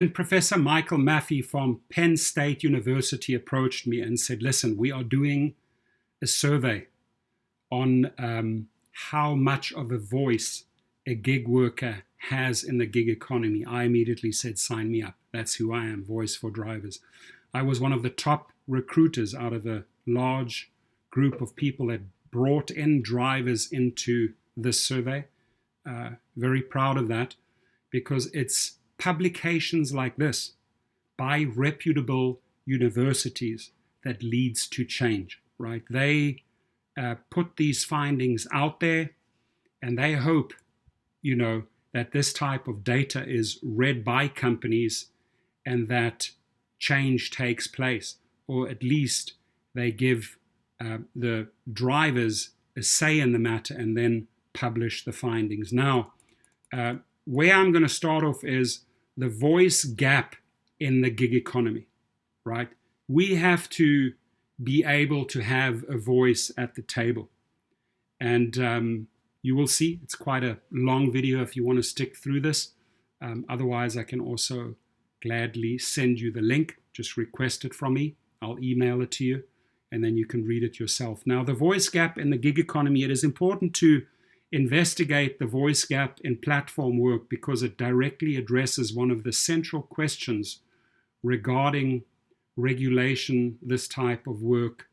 And Professor Michael Maffie from Penn State University approached me and said, listen, we are doing a survey on how much of a voice a gig worker has in the gig economy. I immediately said, sign me up. That's who I am, Voice for Drivers. I was one of the top recruiters out of a large group of people that brought in drivers into this survey. Very proud of that, because it's publications like this by reputable universities that leads to change, right? They put these findings out there, and they hope, that this type of data is read by companies and that change takes place, or at least they give the drivers a say in the matter and then publish the findings. Now, where I'm going to start off is the voice gap in the gig economy, right? We have to be able to have a voice at the table. And you will see it's quite a long video if you want to stick through this. Otherwise, I can also gladly send you the link. Just request it from me. I'll email it to you, and then you can read it yourself. Now, the voice gap in the gig economy, it is important to investigate the voice gap in platform work because it directly addresses one of the central questions regarding regulation, this type of work.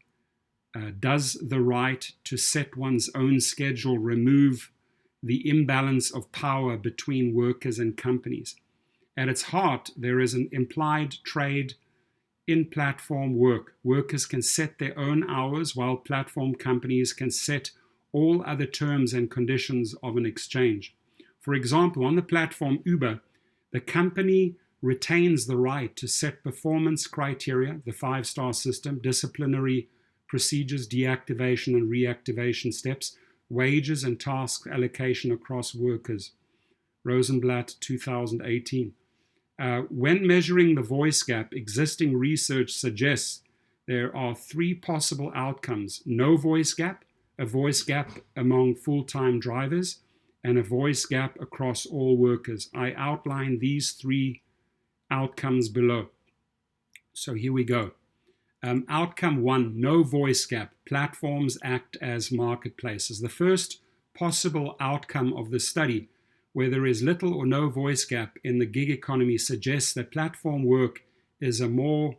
Does the right to set one's own schedule remove the imbalance of power between workers and companies? At its heart, there is an implied trade in platform work. Workers can set their own hours, while platform companies can set all other terms and conditions of an exchange. For example, on the platform Uber, the company retains the right to set performance criteria, the 5-star system, disciplinary procedures, deactivation and reactivation steps, wages and task allocation across workers. Rosenblatt, 2018. When measuring the voice gap, existing research suggests there are 3 possible outcomes: no voice gap, a voice gap among full-time drivers, and a voice gap across all workers. I outline these 3 outcomes below. So here we go. Outcome 1, no voice gap. Platforms act as marketplaces. The first possible outcome of the study, where there is little or no voice gap in the gig economy, suggests that platform work is a more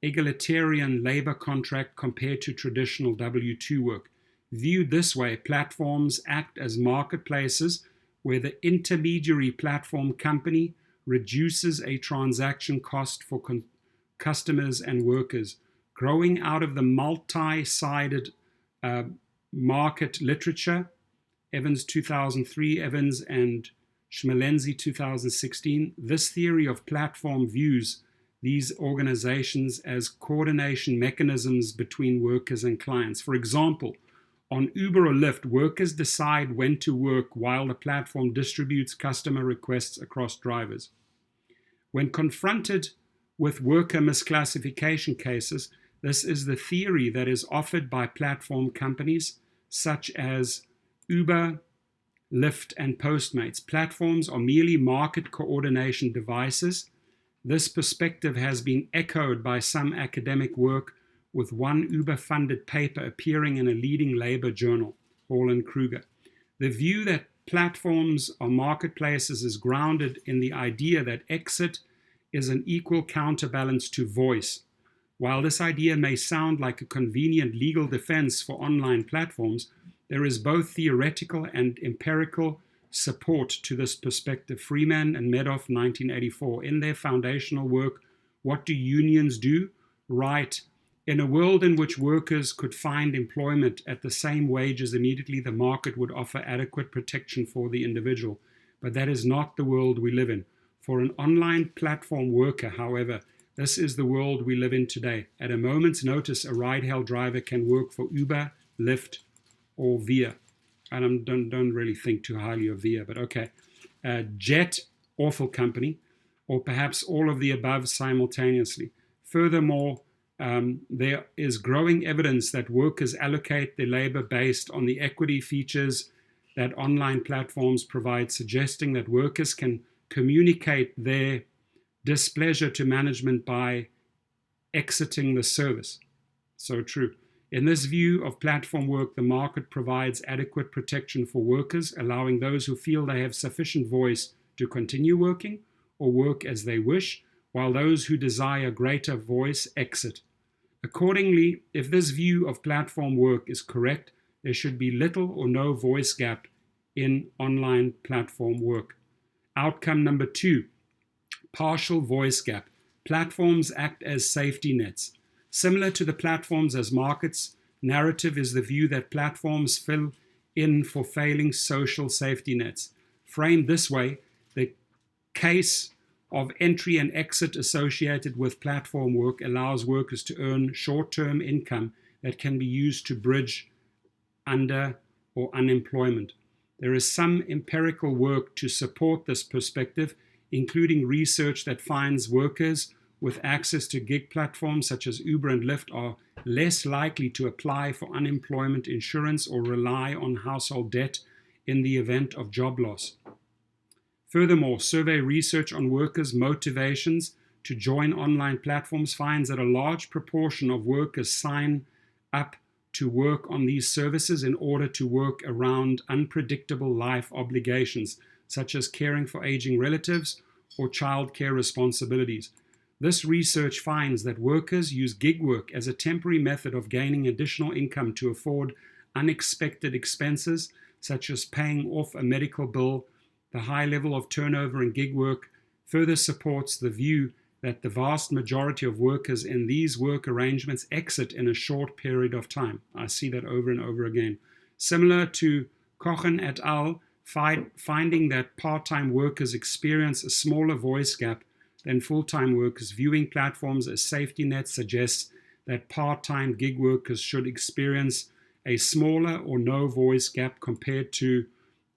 egalitarian labor contract compared to traditional W-2 work. Viewed this way, platforms act as marketplaces where the intermediary platform company reduces a transaction cost for customers and workers. Growing out of the multi-sided market literature, Evans 2003, Evans and Schmelenzi 2016, this theory of platform views these organizations as coordination mechanisms between workers and clients. For example, on Uber or Lyft, workers decide when to work while the platform distributes customer requests across drivers. When confronted with worker misclassification cases, this is the theory that is offered by platform companies such as Uber, Lyft, and Postmates. Platforms are merely market coordination devices. This perspective has been echoed by some academic work, with one Uber-funded paper appearing in a leading labor journal, Hall and Kruger. The view that platforms are marketplaces is grounded in the idea that exit is an equal counterbalance to voice. While this idea may sound like a convenient legal defense for online platforms, there is both theoretical and empirical support to this perspective. Freeman and Medoff, 1984, in their foundational work, What Do Unions Do?, write, in a world in which workers could find employment at the same wages immediately, the market would offer adequate protection for the individual. But that is not the world we live in. For an online platform worker, however, this is the world we live in today. At a moment's notice, a ride-hail driver can work for Uber, Lyft, or Via. I don't really think too highly of Via, but okay. Jet, awful company, or perhaps all of the above simultaneously. Furthermore, there is growing evidence that workers allocate their labor based on the equity features that online platforms provide, suggesting that workers can communicate their displeasure to management by exiting the service. So true. In this view of platform work, the market provides adequate protection for workers, allowing those who feel they have sufficient voice to continue working or work as they wish, while those who desire greater voice exit. Accordingly, if this view of platform work is correct, there should be little or no voice gap in online platform work. Outcome number 2, partial voice gap. Platforms act as safety nets. Similar to the platforms as markets, narrative is the view that platforms fill in for failing social safety nets. Framed this way, the case of entry and exit associated with platform work allows workers to earn short-term income that can be used to bridge under or unemployment. There is some empirical work to support this perspective, including research that finds workers with access to gig platforms such as Uber and Lyft are less likely to apply for unemployment insurance or rely on household debt in the event of job loss. Furthermore, survey research on workers' motivations to join online platforms finds that a large proportion of workers sign up to work on these services in order to work around unpredictable life obligations, such as caring for aging relatives or childcare responsibilities. This research finds that workers use gig work as a temporary method of gaining additional income to afford unexpected expenses, such as paying off a medical bill. The high level of turnover in gig work further supports the view that the vast majority of workers in these work arrangements exit in a short period of time. I see that over and over again. Similar to Cohen et al., finding that part-time workers experience a smaller voice gap than full-time workers, viewing platforms as safety nets suggests that part-time gig workers should experience a smaller or no voice gap compared to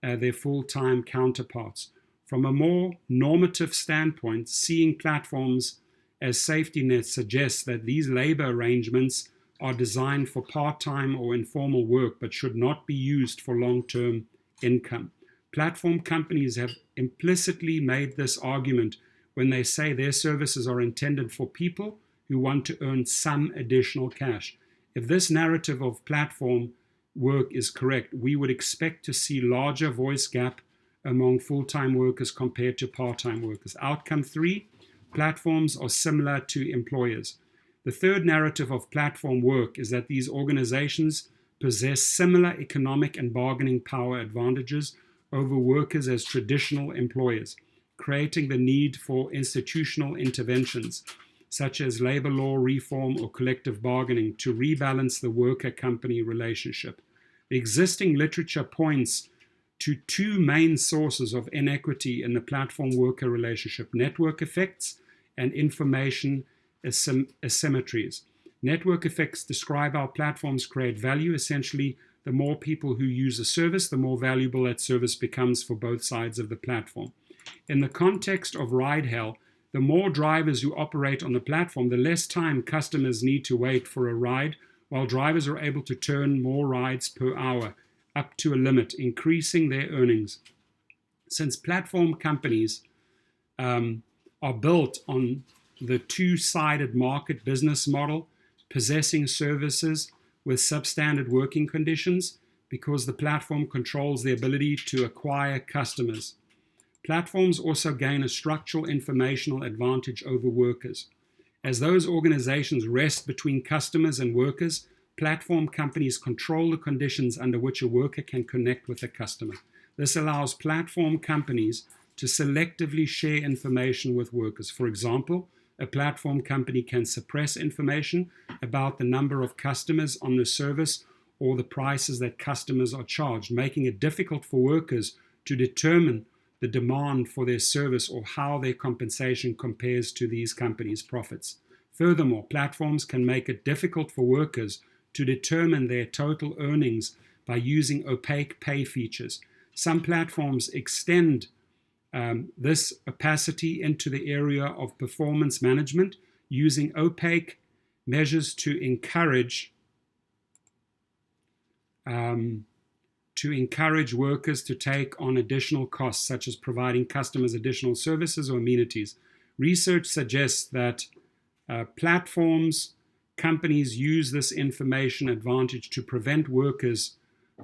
their full-time counterparts. From a more normative standpoint, seeing platforms as safety nets suggests that these labor arrangements are designed for part-time or informal work but should not be used for long-term income. Platform companies have implicitly made this argument when they say their services are intended for people who want to earn some additional cash. If this narrative of platform work is correct, we would expect to see larger voice gap among full-time workers compared to part-time workers. Outcome 3, platforms are similar to employers. The third narrative of platform work is that these organizations possess similar economic and bargaining power advantages over workers as traditional employers, creating the need for institutional interventions, such as labor law reform or collective bargaining, to rebalance the worker-company relationship. The existing literature points to two main sources of inequity in the platform-worker relationship: network effects and information asymmetries. Network effects describe how platforms create value. Essentially, the more people who use a service, the more valuable that service becomes for both sides of the platform. In the context of ride-hail, the more drivers who operate on the platform, the less time customers need to wait for a ride, while drivers are able to turn more rides per hour, up to a limit, increasing their earnings. Since platform companies are built on the two-sided market business model, possessing services with substandard working conditions, because the platform controls the ability to acquire customers. Platforms also gain a structural informational advantage over workers. As those organizations rest between customers and workers, platform companies control the conditions under which a worker can connect with a customer. This allows platform companies to selectively share information with workers. For example, a platform company can suppress information about the number of customers on the service or the prices that customers are charged, making it difficult for workers to determine the demand for their service or how their compensation compares to these companies' profits. Furthermore, platforms can make it difficult for workers to determine their total earnings by using opaque pay features. Some platforms extend this opacity into the area of performance management, using opaque measures to encourage workers to take on additional costs, such as providing customers additional services or amenities. Research suggests that platforms, companies use this information advantage to prevent workers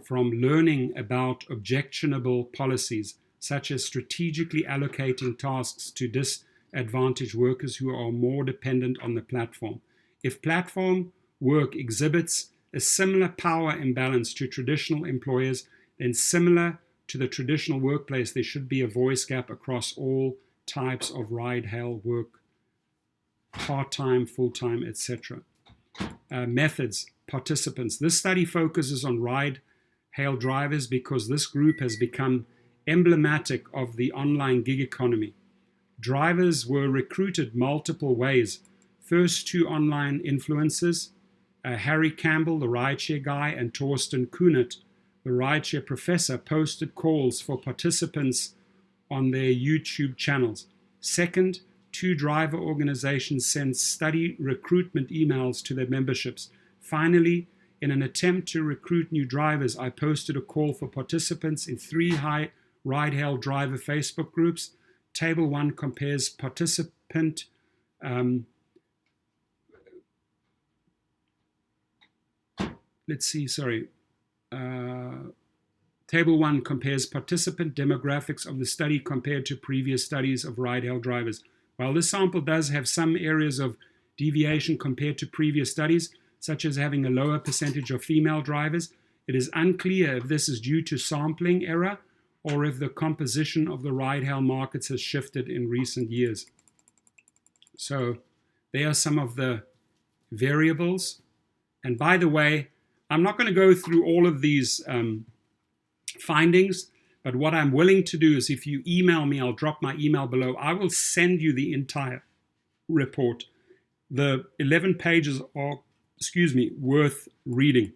from learning about objectionable policies, such as strategically allocating tasks to disadvantaged workers who are more dependent on the platform. If platform work exhibits a similar power imbalance to traditional employers, then similar to the traditional workplace, there should be a voice gap across all types of ride-hail work, part-time, full-time, etc. Methods, participants. This study focuses on ride-hail drivers because this group has become emblematic of the online gig economy. Drivers were recruited multiple ways. First, two online influencers, Harry Campbell, the rideshare guy, and Torsten Kunert, the rideshare professor, posted calls for participants on their YouTube channels. Second, two driver organizations sent study recruitment emails to their memberships. Finally, in an attempt to recruit new drivers, I posted a call for participants in 3 ride-hail driver Facebook groups. Table 1 compares participant Table 1 compares participant demographics of the study compared to previous studies of ride-hail drivers. While this sample does have some areas of deviation compared to previous studies, such as having a lower percentage of female drivers, it is unclear if this is due to sampling error or if the composition of the ride-hail markets has shifted in recent years. So there are some of the variables. And by the way, I'm not going to go through all of these findings, but what I'm willing to do is if you email me, I'll drop my email below. I will send you the entire report. The 11 pages are, worth reading.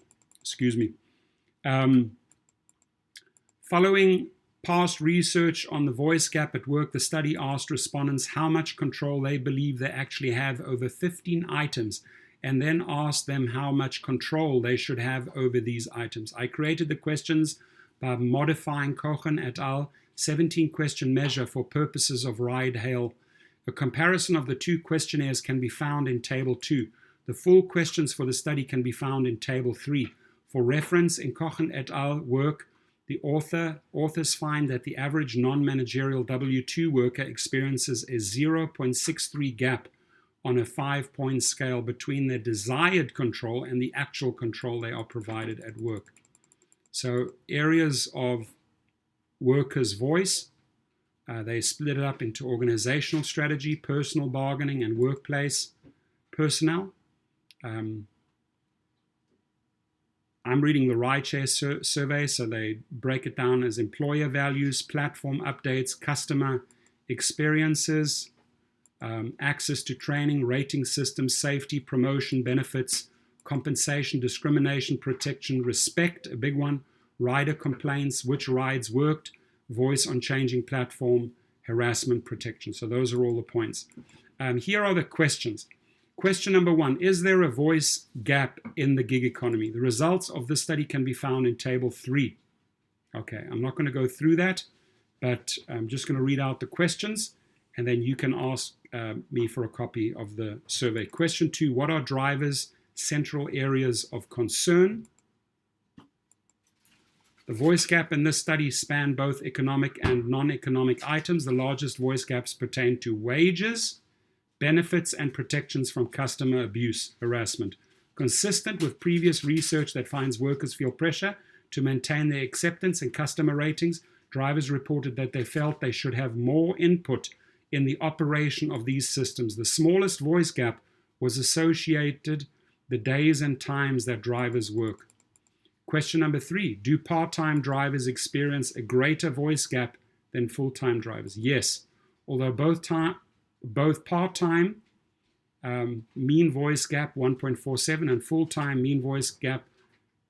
Following past research on the voice gap at work, the study asked respondents how much control they believe they actually have over 15 items, and then asked them how much control they should have over these items. I created the questions by modifying Cohen et al. 17-question measure for purposes of ride-hail. A comparison of the 2 questionnaires can be found in Table 2. The full questions for the study can be found in Table 3. For reference, in Cohen et al. Work, the authors find that the average non-managerial W-2 worker experiences a 0.63 gap on a 5-point scale between their desired control and the actual control they are provided at work. So areas of workers' voice, they split it up into organizational strategy, personal bargaining, and workplace personnel. I'm reading the Rideshare survey, so they break it down as employer values, platform updates, customer experiences, access to training, rating systems, safety, promotion, benefits, compensation, discrimination, protection, respect, a big one, rider complaints, which rides worked, voice on changing platform, harassment, protection. So those are all the points. Here are the questions. Question number 1, is there a voice gap in the gig economy? The results of this study can be found in Table 3. Okay, I'm not going to go through that, but I'm just going to read out the questions, and then you can ask me for a copy of the survey. Question 2, what are drivers' central areas of concern? The voice gap in this study spanned both economic and non-economic items. The largest voice gaps pertain to wages, benefits, and protections from customer abuse, harassment. Consistent with previous research that finds workers feel pressure to maintain their acceptance and customer ratings, drivers reported that they felt they should have more input in the operation of these systems. The smallest voice gap was associated the days and times that drivers work. Question number 3, do part-time drivers experience a greater voice gap than full-time drivers? Yes, although both part-time mean voice gap 1.47 and full-time mean voice gap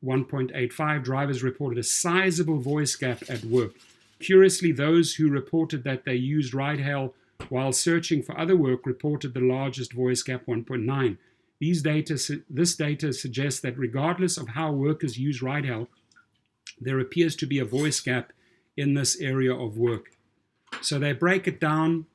1.85, drivers reported a sizable voice gap at work. Curiously, those who reported that they used ride-hail while searching for other work reported the largest voice gap, 1.9. This data suggests that regardless of how workers use ride-hail, there appears to be a voice gap in this area of work. So they break it down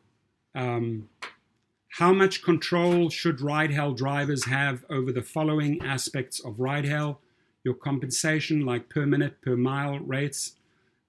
How much control should ride-hail drivers have over the following aspects of ride-hail? Your compensation, like per minute, per mile rates.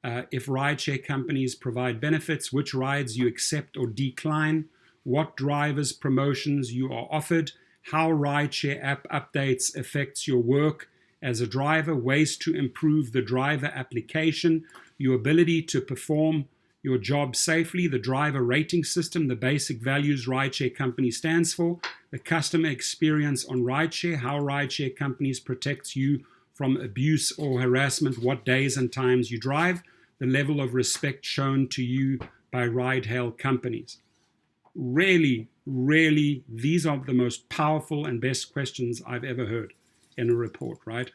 If rideshare companies provide benefits, which rides you accept or decline, what drivers promotions you are offered, how rideshare app updates affects your work as a driver, ways to improve the driver application, your ability to perform your job safely, the driver rating system, the basic values rideshare company stands for, the customer experience on rideshare, how rideshare companies protects you from abuse or harassment, what days and times you drive, the level of respect shown to you by ride-hail companies. Really, these are the most powerful and best questions I've ever heard in a report, right?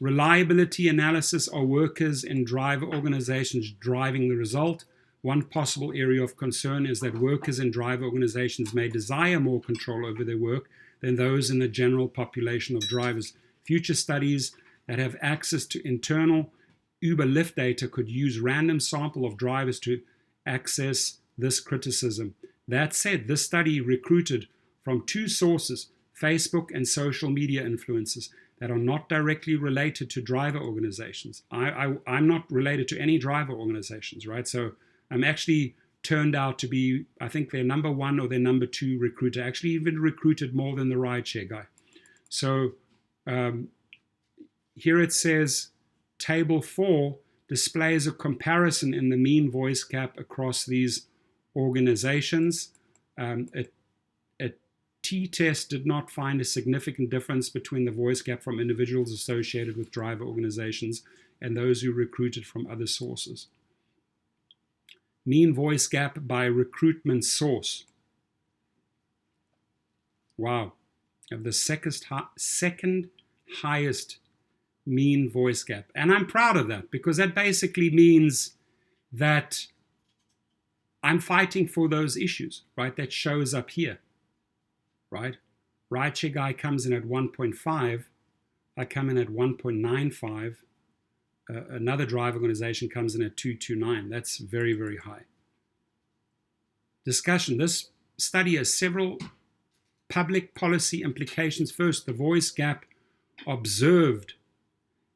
Reliability analysis, are workers in driver organizations driving the result? One possible area of concern is that workers in driver organizations may desire more control over their work than those in the general population of drivers. Future studies that have access to internal Uber Lyft data could use random sample of drivers to access this criticism. That said, this study recruited from two sources, Facebook and social media influencers, that are not directly related to driver organizations. I'm not related to any driver organizations, right? So I'm actually turned out to be, I think, their number one or their number two recruiter, actually even recruited more than the rideshare guy. So here it says, Table 4 displays a comparison in the mean voice gap across these organizations. A t-test did not find a significant difference between the voice gap from individuals associated with driver organizations and those who recruited from other sources. Mean voice gap by recruitment source. Wow. Of the second highest mean voice gap. And I'm proud of that, because that basically means that I'm fighting for those issues, right? That shows up here, right? Rideshare guy comes in at 1.5. I come in at 1.95. Another driver organization comes in at 2.29. That's very, very high. Discussion. This study has several public policy implications. First, the voice gap observed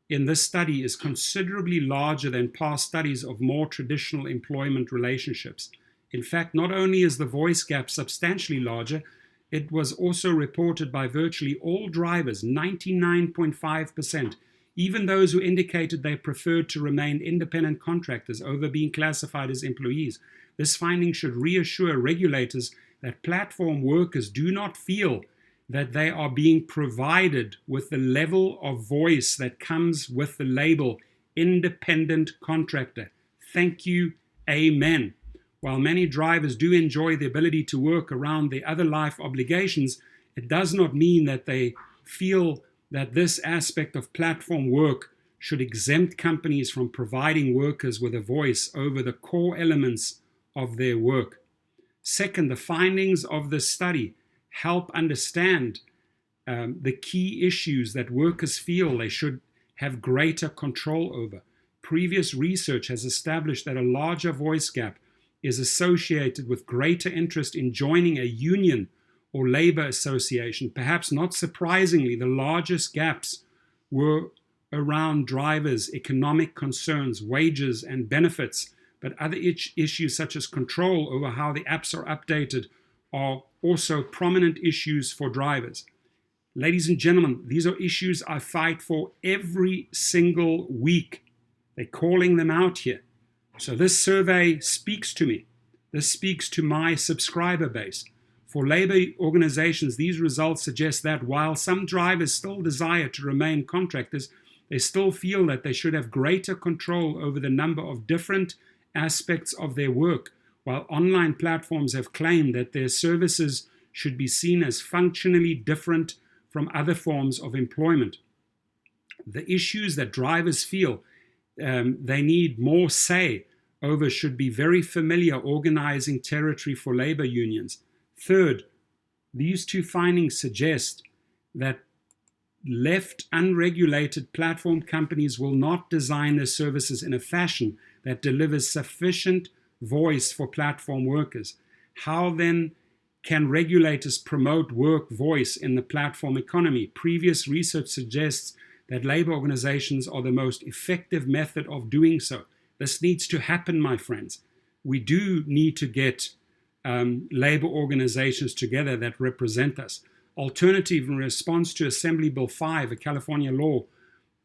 in this study is considerably larger than past studies of more traditional employment relationships. In fact, not only is the voice gap substantially larger, it was also reported by virtually all drivers, 99.5%, even those who indicated they preferred to remain independent contractors over being classified as employees. This finding should reassure regulators that platform workers do not feel that they are being provided with the level of voice that comes with the label independent contractor. Thank you, amen. While many drivers do enjoy the ability to work around their other life obligations, it does not mean that they feel that this aspect of platform work should exempt companies from providing workers with a voice over the core elements of their work. Second, the findings of this study help understand the key issues that workers feel they should have greater control over. Previous research has established that a larger voice gap is associated with greater interest in joining a union or labor association. Perhaps not surprisingly, the largest gaps were around drivers' economic concerns, wages, and benefits, but other issues such as control over how the apps are updated are also prominent issues for drivers. Ladies and gentlemen, these are issues I fight for every single week. They're calling them out here. So this survey speaks to me. This speaks to my subscriber base. For labor organizations, these results suggest that while some drivers still desire to remain contractors, they still feel that they should have greater control over the number of different aspects of their work, while online platforms have claimed that their services should be seen as functionally different from other forms of employment. The issues that drivers feel they need more say over should be very familiar organizing territory for labor unions. Third, these two findings suggest that left unregulated platform companies will not design their services in a fashion that delivers sufficient voice for platform workers. How then Can regulators promote work voice in the platform economy? Previous research suggests that labor organizations are the most effective method of doing so. This needs to happen, my friends. We do need to get labor organizations together that represent us. Alternative, in response to Assembly Bill 5, a California law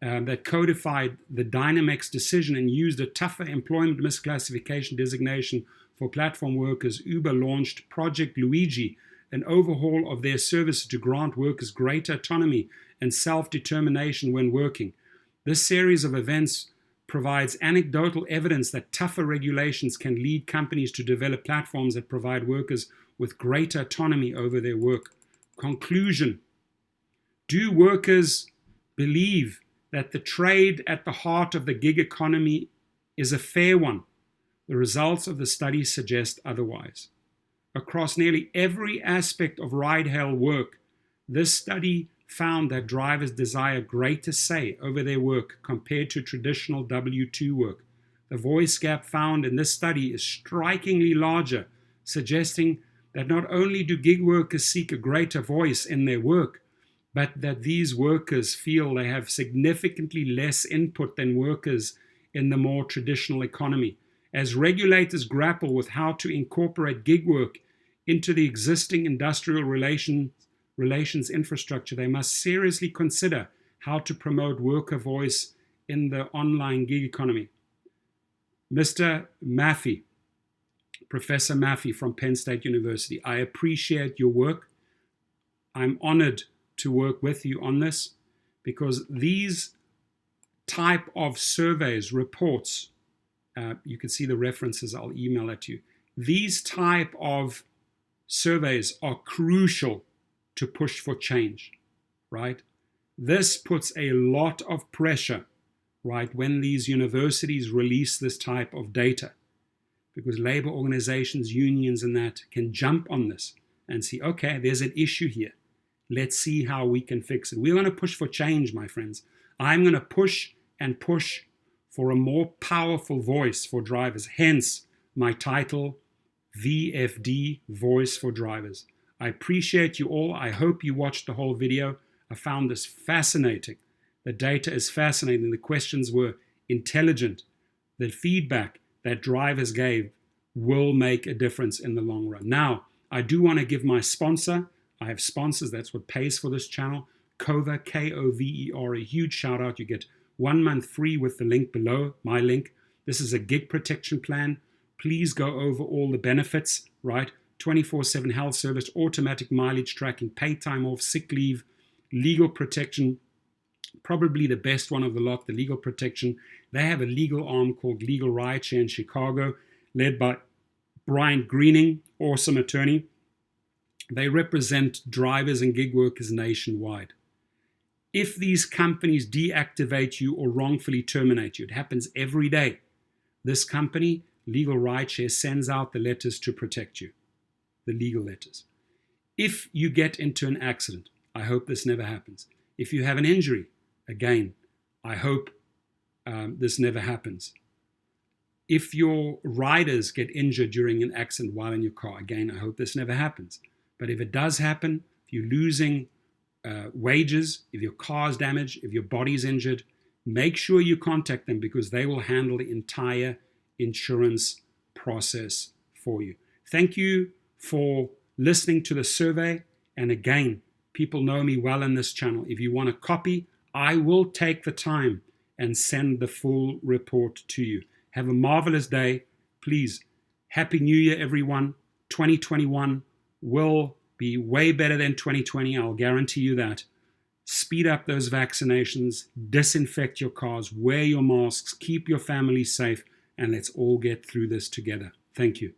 that codified the Dynamex decision and used a tougher employment misclassification designation for platform workers, Uber launched Project Luigi, an overhaul of their services to grant workers greater autonomy and self-determination when working. This series of events provides anecdotal evidence that tougher regulations can lead companies to develop platforms that provide workers with greater autonomy over their work. Conclusion: do workers believe that the trade at the heart of the gig economy is a fair one? The results of the study suggest otherwise. Across nearly every aspect of ride-hail work, this study found that drivers desire greater say over their work compared to traditional W-2 work. The voice gap found in this study is strikingly larger, suggesting that not only do gig workers seek a greater voice in their work, but that these workers feel they have significantly less input than workers in the more traditional economy. As regulators grapple with how to incorporate gig work into the existing industrial relations infrastructure, they must seriously consider how to promote worker voice in the online gig economy. Mr. Maffie, Professor Maffie from Penn State University, I appreciate your work. I'm honored to work with you on this, because these type of surveys, reports, you can see the references, I'll email it to you. These type of surveys are crucial to push for change, right? This puts a lot of pressure, right, when these universities release this type of data, because labor organizations, unions, and that can jump on this and see, okay, there's an issue here. Let's see how we can fix it. We're going to push for change, my friends. I'm going to push and push for a more powerful voice for drivers. Hence my title, VFD, Voice for Drivers. I appreciate you all. I hope you watched the whole video. I found this fascinating. The data is fascinating. The questions were intelligent. The feedback that drivers gave will make a difference in the long run. Now, I do want to give my sponsor. I have sponsors. That's what pays for this channel. Kover, Kover, a huge shout out. You get 1 month free with the link below, my link. This is a gig protection plan. Please go over all the benefits, right? 24/7 health service, automatic mileage tracking, paid time off, sick leave, legal protection. Probably the best one of the lot, the legal protection. They have a legal arm called Legal Rideshare in Chicago, led by Brian Greening, awesome attorney. They represent drivers and gig workers nationwide. If these companies deactivate you or wrongfully terminate you, it happens every day. This company, Legal Rideshare, sends out the letters to protect you, the legal letters. If you get into an accident, I hope this never happens. If you have an injury, again, I hope this never happens. If your riders get injured during an accident while in your car, again, I hope this never happens. But if it does happen, if you're losing wages, if your car's damaged, if your body's injured, make sure you contact them, because they will handle the entire insurance process for you. Thank you for listening to the survey. And again, people know me well in this channel. If you want a copy, I will take the time and send the full report to you. Have a marvelous day. Please, Happy New Year, everyone. 2021 will be way better than 2020. I'll guarantee you that. Speed up those vaccinations, disinfect your cars, wear your masks, keep your family safe, and let's all get through this together. Thank you.